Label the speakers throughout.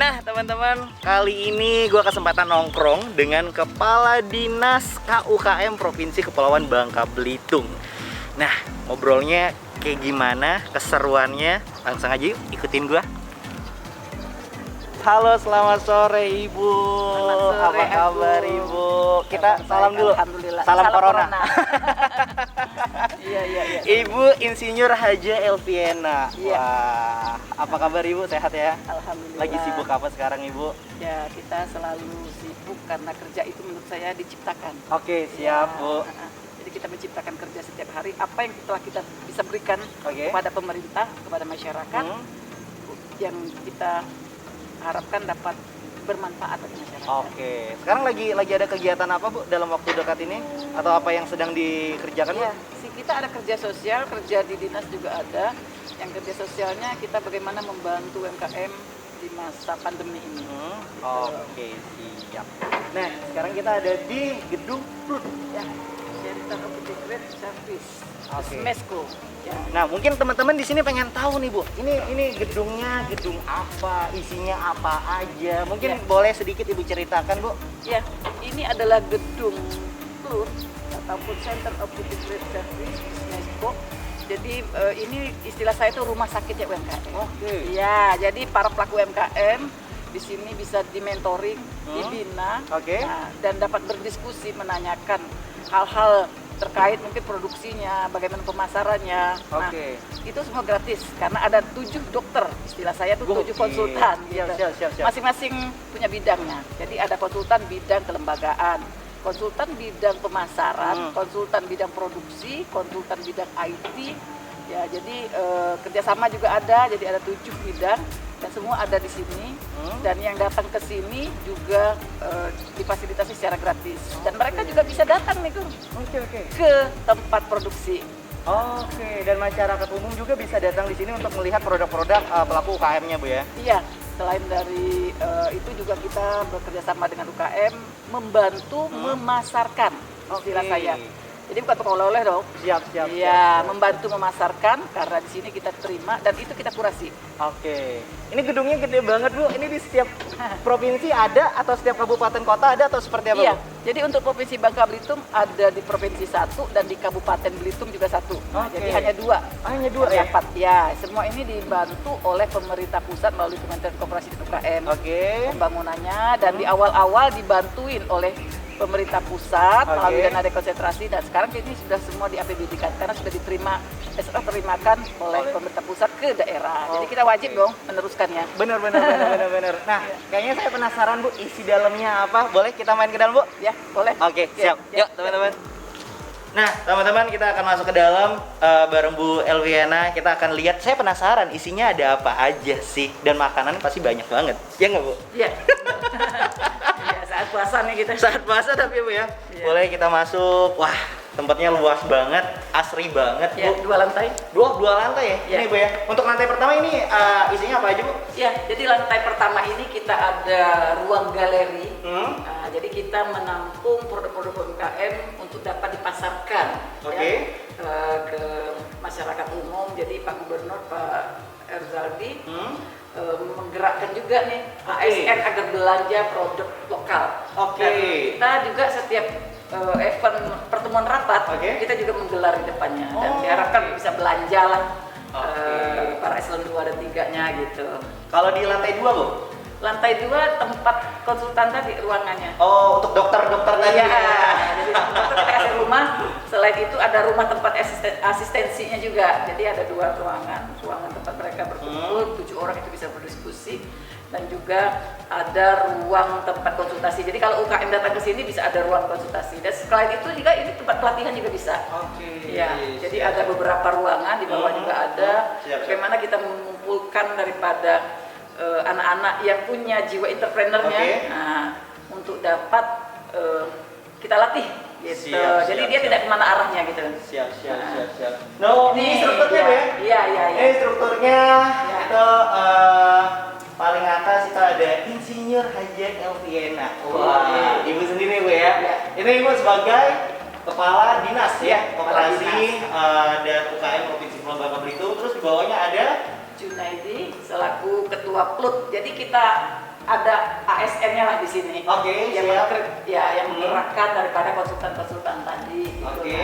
Speaker 1: Nah teman-teman, kali ini gue kesempatan nongkrong dengan Kepala Dinas KUKM Provinsi Kepulauan Bangka Belitung. Nah, ngobrolnya kayak gimana, keseruannya, langsung aja yuk ikutin gue. Halo, selamat sore Ibu.
Speaker 2: Selamat sore,
Speaker 1: apa kabar Ibu? Kita salam dulu.
Speaker 2: Alhamdulillah.
Speaker 1: Salam corona.
Speaker 2: Iya.
Speaker 1: Ibu Insinyur Haja Elviena.
Speaker 2: Iya.
Speaker 1: Wah, apa kabar Ibu? Sehat ya?
Speaker 2: Alhamdulillah.
Speaker 1: Lagi sibuk apa sekarang Ibu?
Speaker 2: Ya, kita selalu sibuk karena kerja itu menurut saya diciptakan.
Speaker 1: Oke, siap
Speaker 2: Ya,
Speaker 1: Bu.
Speaker 2: Jadi kita menciptakan kerja setiap hari. Apa yang telah kita bisa berikan
Speaker 1: Oke.
Speaker 2: kepada pemerintah, kepada masyarakat, yang kita harapkan dapat bermanfaat bagi masyarakat.
Speaker 1: Oke. Sekarang lagi ada kegiatan apa Bu dalam waktu dekat ini? Atau apa yang sedang dikerjakan Bu?
Speaker 2: Ya, kita ada kerja sosial, kerja di dinas juga ada. Yang kerja sosialnya kita bagaimana membantu UMKM di masa pandemi ini.
Speaker 1: Oke, siap. Nah, sekarang kita ada di gedung Plut.
Speaker 2: Ya, Center of Integrated Service,
Speaker 1: Oke.
Speaker 2: SMESCO. Ya.
Speaker 1: Nah, mungkin teman-teman di sini pengen tahu nih Bu, ini gedungnya gedung apa, isinya apa aja? Mungkin
Speaker 2: Ya.
Speaker 1: boleh sedikit Ibu ceritakan Bu?
Speaker 2: Ya, ini adalah gedung PLUT ataupun Center of Integrated Service, SMESCO. Jadi ini istilah saya itu rumah sakitnya UMKM.
Speaker 1: Oke.
Speaker 2: Ya, jadi para pelaku UMKM di sini bisa dimentoring, dibina,
Speaker 1: Oke.
Speaker 2: dan dapat berdiskusi, menanyakan hal-hal terkait mungkin produksinya, bagaimana pemasarannya. Nah,
Speaker 1: Oke.
Speaker 2: itu semua gratis karena ada 7 dokter, istilah saya itu 7 konsultan.
Speaker 1: Siap.
Speaker 2: Masing-masing punya bidangnya. Jadi ada konsultan bidang kelembagaan, konsultan bidang pemasaran, konsultan bidang produksi, konsultan bidang IT. Ya, jadi kerjasama juga ada. Jadi ada 7 bidang dan semua ada di sini. Dan yang datang ke sini juga difasilitasi secara gratis. Dan mereka juga bisa datang nih Gung,
Speaker 1: Oke.
Speaker 2: ke tempat produksi.
Speaker 1: Oke, dan masyarakat umum juga bisa datang di sini untuk melihat produk-produk pelaku UKM-nya Bu ya?
Speaker 2: Iya, selain dari itu juga kita bekerja sama dengan UKM membantu memasarkan istilah saya. Jadi bukan tukang oleh-oleh dong.
Speaker 1: Siap.
Speaker 2: Iya, membantu memasarkan karena di sini kita terima dan itu kita kurasi.
Speaker 1: Oke. Ini gedungnya gede banget Bu. Ini di setiap provinsi ada atau setiap kabupaten kota ada atau seperti apa
Speaker 2: Iya,
Speaker 1: Bu?
Speaker 2: jadi untuk Provinsi Bangka Belitung ada di Provinsi 1 dan di Kabupaten Belitung juga 1. Nah,
Speaker 1: Oke.
Speaker 2: jadi hanya 2.
Speaker 1: Hanya 2 ya?
Speaker 2: Dapat. Ya, semua ini dibantu oleh pemerintah pusat melalui Kementerian Koperasi dan UKM.
Speaker 1: Oke.
Speaker 2: Pembangunannya dan di awal-awal dibantuin oleh pemerintah pusat melalui dana dekonsentrasi dan sekarang ini sudah semua di APBD-kan karena sudah terimakan oleh pemerintah pusat ke daerah. Jadi kita wajib dong meneruskannya.
Speaker 1: Bener. Nah, kayaknya saya penasaran Bu, isi dalamnya apa? Boleh kita main ke dalam Bu?
Speaker 2: Ya, boleh.
Speaker 1: Oke, siap.
Speaker 2: Ya.
Speaker 1: Yuk teman-teman. Nah, teman-teman kita akan masuk ke dalam bareng Bu Elviena. Kita akan lihat, saya penasaran isinya ada apa aja sih. Dan makanan pasti banyak banget. Ya nggak Bu?
Speaker 2: Iya. Ya, saat puasa nih kita.
Speaker 1: Saat puasa tapi Bu ya.
Speaker 2: Iya.
Speaker 1: Boleh kita masuk. Wah, tempatnya luas banget, asri banget
Speaker 2: Ya,
Speaker 1: Bu.
Speaker 2: 2 lantai.
Speaker 1: Dua lantai ya?
Speaker 2: Iya.
Speaker 1: Ini Bu ya. Untuk lantai pertama ini isinya apa aja Bu?
Speaker 2: Ya, jadi lantai pertama ini kita ada ruang galeri. Nah, jadi kita menampung produk-produk UMKM untuk dapat dipasarkan
Speaker 1: Oke.
Speaker 2: ke masyarakat umum. Jadi Pak Gubernur Pak Erzaldi menggerakkan juga nih ASN agar belanja produk lokal.
Speaker 1: Oke.
Speaker 2: Dan kita juga setiap event pertemuan rapat kita juga menggelar di depannya dan diharapkan bisa belanja lah para eselon 2 dan 3-nya gitu.
Speaker 1: Kalau di lantai 2 Bu?
Speaker 2: Lantai 2 tempat konsultan tadi ruangannya.
Speaker 1: Oh, untuk dokter-dokter tadi
Speaker 2: Iya,
Speaker 1: ya?
Speaker 2: jadi dokter kita kasih rumah. Selain itu ada rumah tempat asistensinya juga. Jadi ada 2 ruangan tempat mereka berkumpul, 7 orang itu bisa berdiskusi dan juga ada ruang tempat konsultasi. Jadi kalau UKM datang ke sini bisa ada ruang konsultasi. Dan selain itu juga ini tempat pelatihan juga bisa.
Speaker 1: Oke.
Speaker 2: Ya, jadi ada beberapa ruangan di bawah juga ada.
Speaker 1: Siap.
Speaker 2: Bagaimana kita mengumpulkan daripada anak-anak yang punya jiwa entrepreneurnya, nah, untuk dapat kita latih gitu. Jadi dia tidak kemana arahnya gitu.
Speaker 1: Siap. No, ini strukturnya Bu ya?
Speaker 2: Iya.
Speaker 1: Ini strukturnya
Speaker 2: Ya.
Speaker 1: itu paling atas itu ada Insinyur Haja Elviena. Wah, Ibu sendiri Bu ya?
Speaker 2: Ya.
Speaker 1: Ini Ibu sebagai Kepala Dinas
Speaker 2: Ya,
Speaker 1: ya,
Speaker 2: Kepala
Speaker 1: Koperasi dan UKM Provinsi Kepulauan Bangka Belitung. Terus di bawahnya ada
Speaker 2: Junaidi selaku ketua PLUT. Jadi kita ada ASN-nya lah di sini.
Speaker 1: Oke,
Speaker 2: yang
Speaker 1: siap.
Speaker 2: yang menggerakkan daripada konsultan-konsultan tadi. Gitu.
Speaker 1: Oke.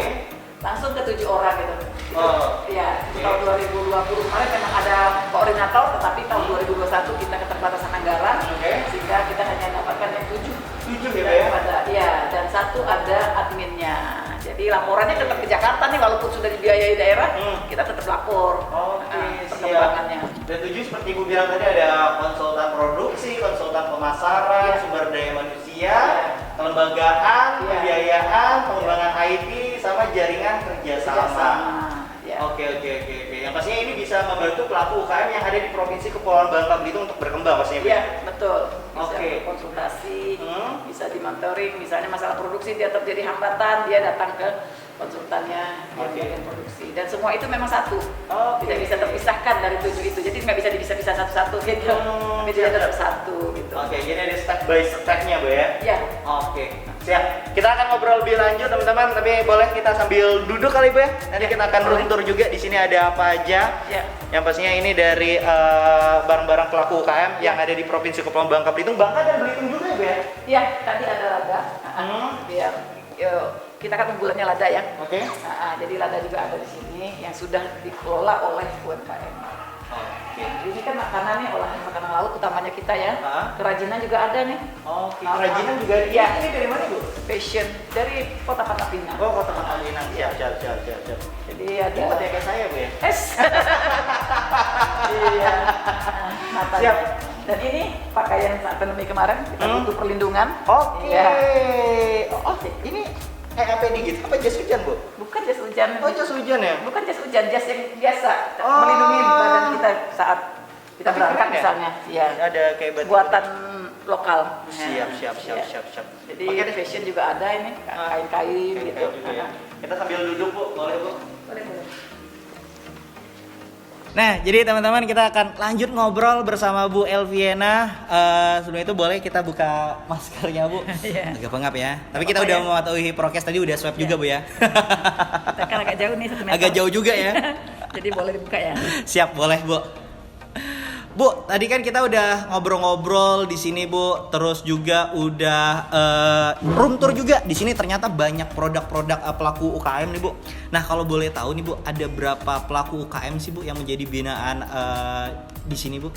Speaker 2: Langsung ke 7 orang gitu.
Speaker 1: Oh.
Speaker 2: Ya,
Speaker 1: Oke.
Speaker 2: tahun 2020 kemarin memang ada koordinator, tetapi tahun 2021 kita keterbatasan anggaran, sehingga kita hanya dapatkan yang 7.
Speaker 1: 7 gitu ya?
Speaker 2: Dan 1 ada adminnya. Jadi laporannya tetap ke Jakarta nih, walaupun sudah dibiayai daerah, kita tetap lapor perkembangannya.
Speaker 1: Dan 7 seperti Ibu bilang tadi ada konsultan produksi, konsultan pemasaran, sumber daya manusia, kelembagaan, pembiayaan, pengembangan IT, sama jaringan kerjasama. Oke. Yang pastinya ini bisa membantu pelaku UKM yang ada di Provinsi Kepulauan Bangka Belitung untuk berkembang pastinya.
Speaker 2: Iya, betul. Bisa
Speaker 1: Oke.
Speaker 2: konsultasi, bisa di mentoring, misalnya masalah produksi dia terjadi hambatan, dia datang ke konsultannya bagian produksi. Dan semua itu memang satu. Tidak bisa terpisahkan dari 7 itu. Jadi nggak bisa dipisah-pisah satu-satu gitu. Tapi dia tetap satu gitu.
Speaker 1: Oke, jadi ada step by step-nya, Bu ya?
Speaker 2: Iya.
Speaker 1: Oke, siap. Kita akan ngobrol lebih lanjut, teman-teman. Tapi boleh kita sambil duduk kali, Bu ya? Nanti kita akan room tour juga. Di sini ada apa aja?
Speaker 2: Ya.
Speaker 1: Yang pastinya ini dari barang-barang pelaku UKM yang ada di Provinsi Kepulauan Bangka Belitung. Bangka dan Belitung juga, Bu ya?
Speaker 2: Iya, tadi ada lada. Biar kita kan unggulannya lada ya.
Speaker 1: Oke.
Speaker 2: Jadi lada juga ada di sini yang sudah dikelola oleh UMKM.
Speaker 1: Oke.
Speaker 2: Ini kan makanannya olahan makanan laut utamanya kita ya.
Speaker 1: Ah.
Speaker 2: Kerajinan juga ada nih.
Speaker 1: Oke. Kerajinan juga ada.
Speaker 2: Iya.
Speaker 1: Ini dari mana, Bu?
Speaker 2: Fashion dari Kota Pangkal Pinang.
Speaker 1: Oh, Kota Pangkal Pinang. Siap.
Speaker 2: Jadi ada.
Speaker 1: Ini buat kayak saya, Bu ya?
Speaker 2: Iya. Matanya.
Speaker 1: Siap.
Speaker 2: Dan ini pakaian saat pandemi kemarin kita butuh perlindungan.
Speaker 1: Oke.
Speaker 2: Iya.
Speaker 1: Oke. Ini APD gitu. Apa jas hujan, Bu?
Speaker 2: Bukan jas hujan.
Speaker 1: Oh, jas hujan ya?
Speaker 2: Bukan jas hujan, jas yang biasa
Speaker 1: Oh.
Speaker 2: melindungi badan kita saat kita
Speaker 1: Tapi
Speaker 2: berangkat
Speaker 1: keren ya?
Speaker 2: misalnya. Iya.
Speaker 1: Ada kayak batu.
Speaker 2: Buatan lokal.
Speaker 1: Siap.
Speaker 2: Iya. Jadi
Speaker 1: Oke deh.
Speaker 2: fashion juga ada ini, kain-kain
Speaker 1: Kayak
Speaker 2: gitu.
Speaker 1: juga ya. Kita sambil duduk, Bu. Boleh, Bu?
Speaker 2: Boleh.
Speaker 1: Nah, jadi teman-teman kita akan lanjut ngobrol bersama Bu Elviana. Sebelum itu boleh kita buka maskernya, Bu.
Speaker 2: Iya.
Speaker 1: Agak pengap ya. Tapi kita
Speaker 2: apa-apa
Speaker 1: udah
Speaker 2: ya.
Speaker 1: mematuhi prokes tadi, udah swab juga, Bu ya.
Speaker 2: Kita kan agak jauh nih 1 meter.
Speaker 1: Agak jauh juga ya.
Speaker 2: Jadi boleh dibuka ya.
Speaker 1: Siap, boleh, Bu. Bu, tadi kan kita udah ngobrol-ngobrol di sini, Bu. Terus juga udah room tour juga. Di sini ternyata banyak produk-produk pelaku UKM nih, Bu. Nah, kalau boleh tahu nih, Bu, ada berapa pelaku UKM sih, Bu, yang menjadi binaan di sini, Bu?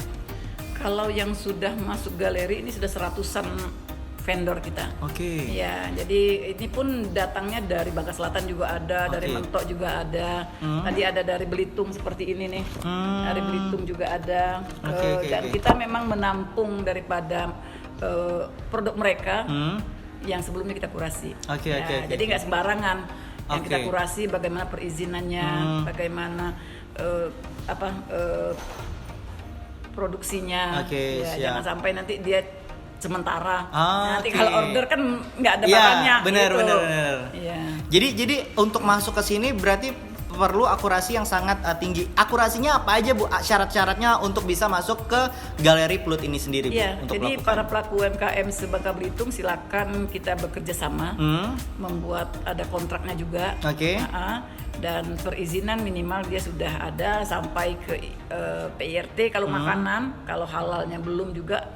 Speaker 2: Kalau yang sudah masuk galeri ini sudah 100-an vendor kita.
Speaker 1: Oke.
Speaker 2: Ya, jadi ini pun datangnya dari Bangka Selatan juga ada, dari
Speaker 1: Oke.
Speaker 2: Mentok juga ada. Tadi ada dari Belitung seperti ini nih. Dari Belitung juga ada.
Speaker 1: Oke,
Speaker 2: Dan
Speaker 1: oke.
Speaker 2: kita memang menampung daripada produk mereka yang sebelumnya kita kurasi.
Speaker 1: Oke.
Speaker 2: Jadi nggak sembarangan yang
Speaker 1: Oke.
Speaker 2: kita kurasi, bagaimana perizinannya, bagaimana produksinya.
Speaker 1: Oke,
Speaker 2: Ya,
Speaker 1: siap.
Speaker 2: jangan sampai nanti dia sementara. Nanti
Speaker 1: Oke.
Speaker 2: kalau order kan nggak ada
Speaker 1: Iya,
Speaker 2: barangnya.
Speaker 1: benar.
Speaker 2: Iya.
Speaker 1: Jadi untuk masuk ke sini berarti perlu akurasi yang sangat tinggi. Akurasinya apa aja, Bu? Syarat-syaratnya untuk bisa masuk ke Galeri Plut ini sendiri, Bu?
Speaker 2: Iya.
Speaker 1: Untuk
Speaker 2: Jadi
Speaker 1: melakukan.
Speaker 2: para pelaku UMKM Bangka Belitung silakan kita bekerja sama, membuat ada kontraknya juga.
Speaker 1: Oke.
Speaker 2: Dan perizinan minimal dia sudah ada sampai ke PIRT kalau makanan, kalau halalnya belum juga.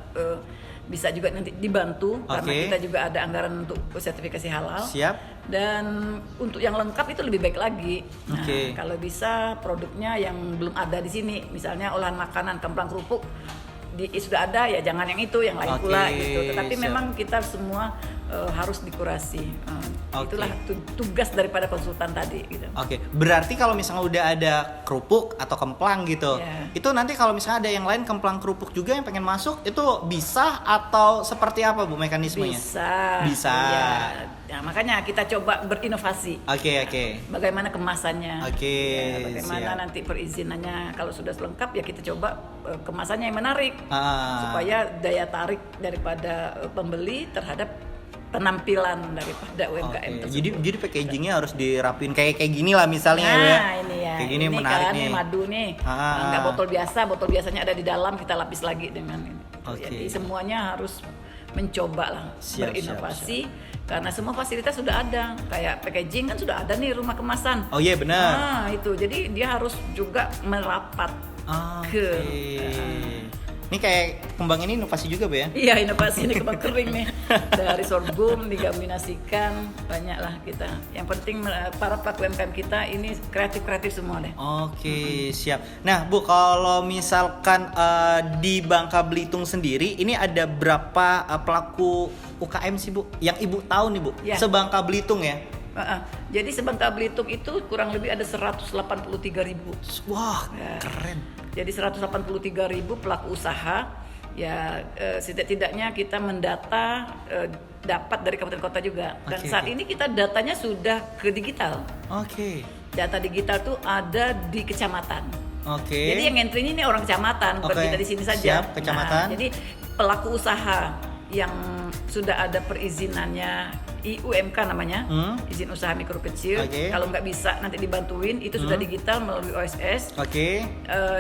Speaker 2: Bisa juga nanti dibantu karena kita juga ada anggaran untuk sertifikasi halal.
Speaker 1: Siap.
Speaker 2: Dan untuk yang lengkap itu lebih baik lagi. Nah,
Speaker 1: Oke.
Speaker 2: kalau bisa produknya yang belum ada di sini, misalnya olahan makanan kemplang kerupuk sudah ada ya jangan yang itu, yang lain
Speaker 1: Oke,
Speaker 2: pula gitu. Tetapi
Speaker 1: siap.
Speaker 2: memang kita semua harus dikurasi.
Speaker 1: Oke.
Speaker 2: Itulah tugas daripada konsultan tadi gitu.
Speaker 1: Oke, berarti kalau misalnya udah ada kerupuk atau kemplang gitu,
Speaker 2: Iya.
Speaker 1: itu nanti kalau misalnya ada yang lain kemplang kerupuk juga yang pengen masuk, itu bisa atau seperti apa, Bu, mekanismenya? Bisa.
Speaker 2: Iya. Nah, makanya kita coba berinovasi.
Speaker 1: Oke.
Speaker 2: Bagaimana kemasannya?
Speaker 1: Oke,
Speaker 2: Ya, bagaimana
Speaker 1: siap.
Speaker 2: nanti perizinannya? Kalau sudah lengkap ya kita coba kemasannya yang menarik supaya daya tarik daripada pembeli terhadap penampilan daripada UMKM
Speaker 1: Oke,
Speaker 2: tersebut.
Speaker 1: jadi packagingnya harus dirapin kayak gini lah misalnya,
Speaker 2: Nah,
Speaker 1: ya.
Speaker 2: ini ya.
Speaker 1: Kayak gini
Speaker 2: ini
Speaker 1: menarik
Speaker 2: kan,
Speaker 1: nih.
Speaker 2: Ini madu nih. Enggak botol biasanya ada di dalam, kita lapis lagi dengan ini.
Speaker 1: Oke.
Speaker 2: Jadi semuanya harus mencoba lah berinovasi karena semua fasilitas sudah ada. Kayak packaging kan sudah ada nih rumah kemasan.
Speaker 1: Oh iya, benar.
Speaker 2: Nah, itu. Jadi dia harus juga merapat ke
Speaker 1: Ini kayak kembang ini inovasi juga, Bu ya?
Speaker 2: Iya, inovasi ini kembang kering nih. Dari sorghum dikombinasikan, banyak lah kita. Yang penting para pelaku UMKM kita ini kreatif-kreatif semua deh.
Speaker 1: Oke, siap. Nah, Bu, kalau misalkan di Bangka Belitung sendiri, ini ada berapa pelaku UKM sih, Bu? Yang Ibu tahu nih, Bu?
Speaker 2: Ya.
Speaker 1: Sebangka Belitung ya?
Speaker 2: Jadi Sebangka Belitung itu kurang lebih ada 183.000.
Speaker 1: Wah,
Speaker 2: Ya.
Speaker 1: keren.
Speaker 2: Jadi 183.000 pelaku usaha. Ya, setidak-tidaknya kita mendata dapat dari kabupaten kota juga. Dan
Speaker 1: Oke,
Speaker 2: saat
Speaker 1: oke.
Speaker 2: ini kita datanya sudah ke digital.
Speaker 1: Oke.
Speaker 2: Data digital tuh ada di kecamatan.
Speaker 1: Oke.
Speaker 2: Jadi yang entry ini orang kecamatan, bukan
Speaker 1: Oke.
Speaker 2: kita di sini saja.
Speaker 1: Siap, kecamatan.
Speaker 2: Nah, jadi pelaku usaha yang sudah ada perizinannya IUMK namanya, izin usaha mikro kecil.
Speaker 1: Oke.
Speaker 2: Kalau nggak bisa nanti dibantuin, itu sudah digital melalui OSS.
Speaker 1: Oke.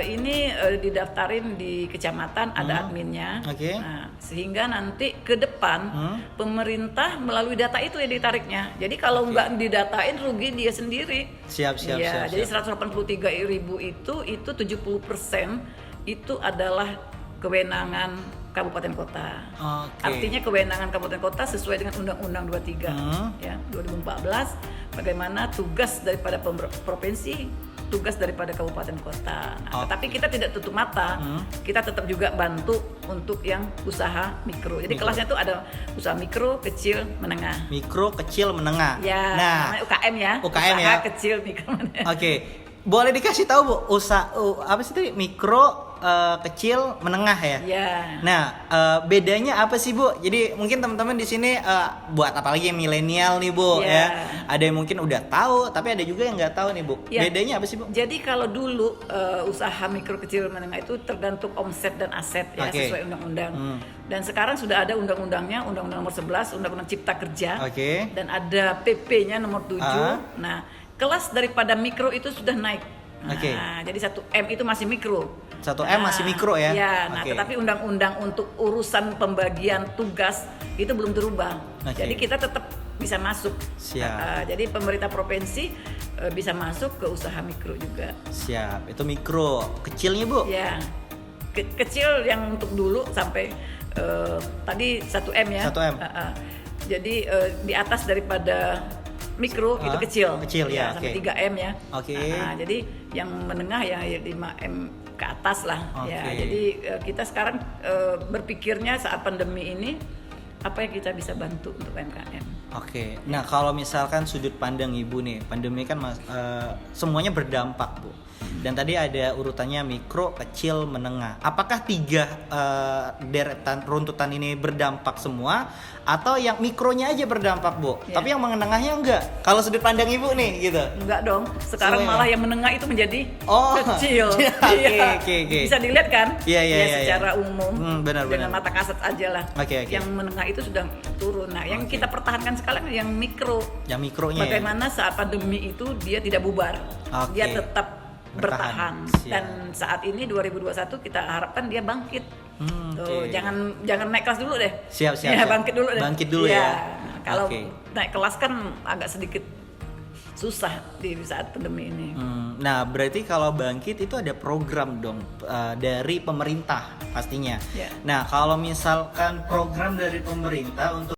Speaker 2: Ini didaftarin di kecamatan, ada adminnya.
Speaker 1: Oke.
Speaker 2: Nah, sehingga nanti ke depan pemerintah melalui data itu ya ditariknya. Jadi kalau nggak didatain rugi dia sendiri.
Speaker 1: Siap.
Speaker 2: Ya, jadi 183.000 itu 70% itu adalah kewenangan kabupaten kota.
Speaker 1: Oke.
Speaker 2: Artinya kewenangan kabupaten kota sesuai dengan Undang-Undang 23 ya 2014 bagaimana tugas daripada provinsi, tugas daripada kabupaten kota. Nah, tetapi kita tidak tutup mata. Kita tetap juga bantu untuk yang usaha mikro. Jadi kelasnya tuh ada usaha mikro, kecil, menengah.
Speaker 1: Mikro, kecil, menengah.
Speaker 2: Ya,
Speaker 1: Nah,
Speaker 2: namanya UKM ya.
Speaker 1: UKM
Speaker 2: usaha
Speaker 1: ya.
Speaker 2: kecil mikro.
Speaker 1: oke. Boleh dikasih tahu, Bu, apa sih tadi? Mikro, kecil, menengah ya?
Speaker 2: Ya.
Speaker 1: Nah, bedanya apa sih, Bu? Jadi mungkin teman-teman di sini buat apalagi yang milenial nih, Bu,
Speaker 2: Ya.
Speaker 1: ya. Ada yang mungkin udah tahu, tapi ada juga yang nggak tahu nih, Bu.
Speaker 2: Ya.
Speaker 1: Bedanya apa sih, Bu?
Speaker 2: Jadi kalau dulu usaha mikro kecil menengah itu tergantung omset dan aset ya
Speaker 1: Oke.
Speaker 2: sesuai undang-undang. Dan sekarang sudah ada undang-undangnya, Undang-Undang Nomor 11, Undang-Undang Cipta Kerja.
Speaker 1: Oke.
Speaker 2: Dan ada PP-nya nomor 7. Nah, kelas daripada mikro itu sudah naik. Nah,
Speaker 1: Oke.
Speaker 2: jadi 1M itu masih mikro.
Speaker 1: 1M masih mikro ya?
Speaker 2: Ya, nah
Speaker 1: Oke.
Speaker 2: tetapi undang-undang untuk urusan pembagian tugas itu belum berubah.
Speaker 1: Oke.
Speaker 2: Jadi kita tetap bisa masuk.
Speaker 1: Siap.
Speaker 2: Jadi pemerintah provinsi bisa masuk ke usaha mikro juga.
Speaker 1: Siap. Itu mikro. Kecilnya, Bu?
Speaker 2: Ya, kecil yang untuk dulu sampai tadi 1M ya.
Speaker 1: 1M.
Speaker 2: Jadi di atas daripada mikro itu kecil.
Speaker 1: Kecil ya,
Speaker 2: sampai
Speaker 1: oke.
Speaker 2: 3M ya.
Speaker 1: Oke.
Speaker 2: Jadi yang menengah ya 5M ke atas lah. Ya,
Speaker 1: Oke.
Speaker 2: jadi kita sekarang berpikirnya saat pandemi ini apa yang kita bisa bantu untuk UMKM.
Speaker 1: Oke. Nah, kalau misalkan sudut pandang Ibu nih, pandemi kan semuanya berdampak, Bu. Dan tadi ada urutannya mikro, kecil, menengah. Apakah 3 deretan runtutan ini berdampak semua atau yang mikronya aja berdampak, Bu?
Speaker 2: Ya.
Speaker 1: Tapi yang menengahnya enggak? Kalau sudut pandang Ibu nih gitu.
Speaker 2: Enggak dong, sekarang
Speaker 1: Semuanya.
Speaker 2: malah yang menengah itu menjadi
Speaker 1: Oh,
Speaker 2: kecil.
Speaker 1: oke,
Speaker 2: Iya.
Speaker 1: oke.
Speaker 2: Bisa dilihat kan?
Speaker 1: Iya, iya,
Speaker 2: Ya,
Speaker 1: iya,
Speaker 2: secara
Speaker 1: iya.
Speaker 2: umum
Speaker 1: Benar,
Speaker 2: dengan
Speaker 1: benar.
Speaker 2: mata kasat aja lah.
Speaker 1: Oke, oke.
Speaker 2: Yang menengah itu sudah turun. Nah, yang
Speaker 1: Oke.
Speaker 2: kita pertahankan sekarang yang mikro.
Speaker 1: Yang mikronya ya?
Speaker 2: Bagaimana saat pandemi itu dia tidak bubar.
Speaker 1: Oke.
Speaker 2: Dia tetap
Speaker 1: Bertahan.
Speaker 2: bertahan.
Speaker 1: Siap.
Speaker 2: Dan saat ini 2021 kita harapkan dia bangkit. Tuh,
Speaker 1: oke.
Speaker 2: jangan naik kelas dulu deh.
Speaker 1: Siap.
Speaker 2: Ya, bangkit dulu deh.
Speaker 1: Bangkit dulu
Speaker 2: Iya.
Speaker 1: ya.
Speaker 2: Nah, kalau
Speaker 1: Oke.
Speaker 2: naik kelas kan agak sedikit susah di saat pandemi ini.
Speaker 1: Nah, berarti kalau bangkit itu ada program dong dari pemerintah pastinya.
Speaker 2: Ya.
Speaker 1: Nah, kalau misalkan program dari pemerintah untuk